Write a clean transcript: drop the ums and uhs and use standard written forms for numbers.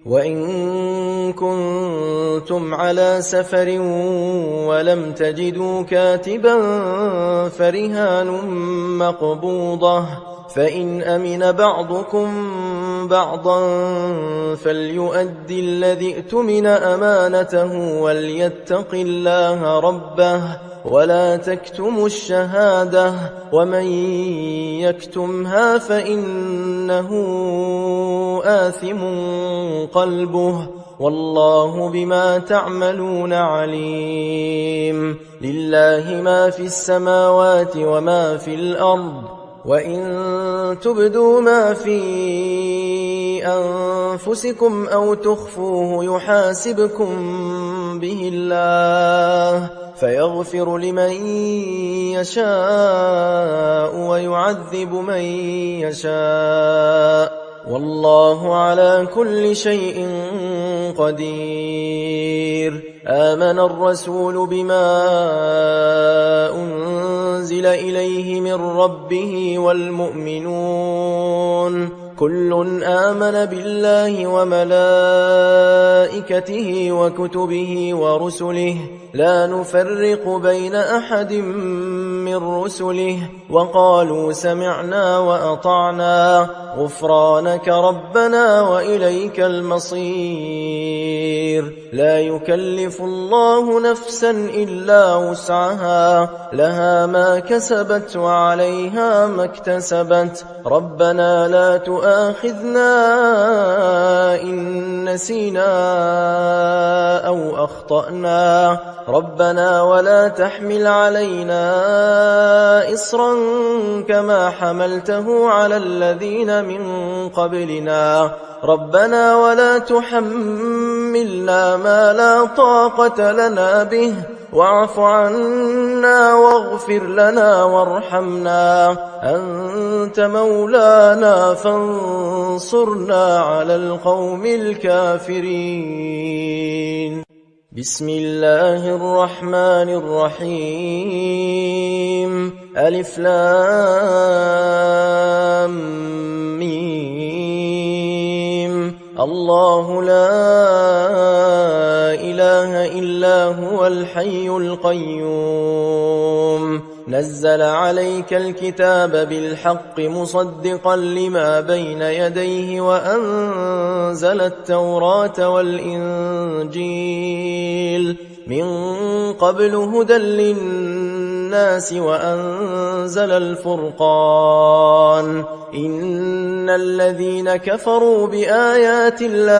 وإن كنتم على سفر ولم تجدوا كاتبا فرهان مقبوضة، فإن أمن بعضكم بعضا فليؤد الذي اؤتمن أمانته وليتق الله ربه ولا تكتموا الشهادة، ومن يكتمها فإنه آثم قلبه، والله بما تعملون عليم. لله ما في السماوات وما في الأرض، وإن تبدوا ما في أنفسكم أو تخفوه يحاسبكم به الله، فيغفر لمن يشاء ويعذب من يشاء، والله على كل شيء قدير. آمن الرسول بما أنزل إليه من ربه والمؤمنون كل آمن بالله وملائكته وكتبه ورسله لا نفرق بين أحد من رسله، وقالوا سمعنا وأطعنا غفرانك ربنا وإليك المصير. لا يكلف الله نفسا إلا وسعها، لها ما كسبت وعليها ما اكتسبت. ربنا لا تؤاخذنا إن نسينا أو أخطأنا، ربنا ولا تحمل علينا إصرا كما حملته على الذين من قبلنا، ربنا ولا تحملنا ما لا طاقة لنا به، واعف عنا واغفر لنا وارحمنا، أنت مولانا فانصرنا على القوم الكافرين. بسم الله الرحمن الرحيم. ألف لام ميم. الله لا إله إلا هو الحي القيوم، نزل عليك الكتاب بالحق مصدقا لما بين يديه وأنزل التوراة والإنجيل من قبل هدى للناس وأنزل الفرقان. إن الذين كفروا بآيات الله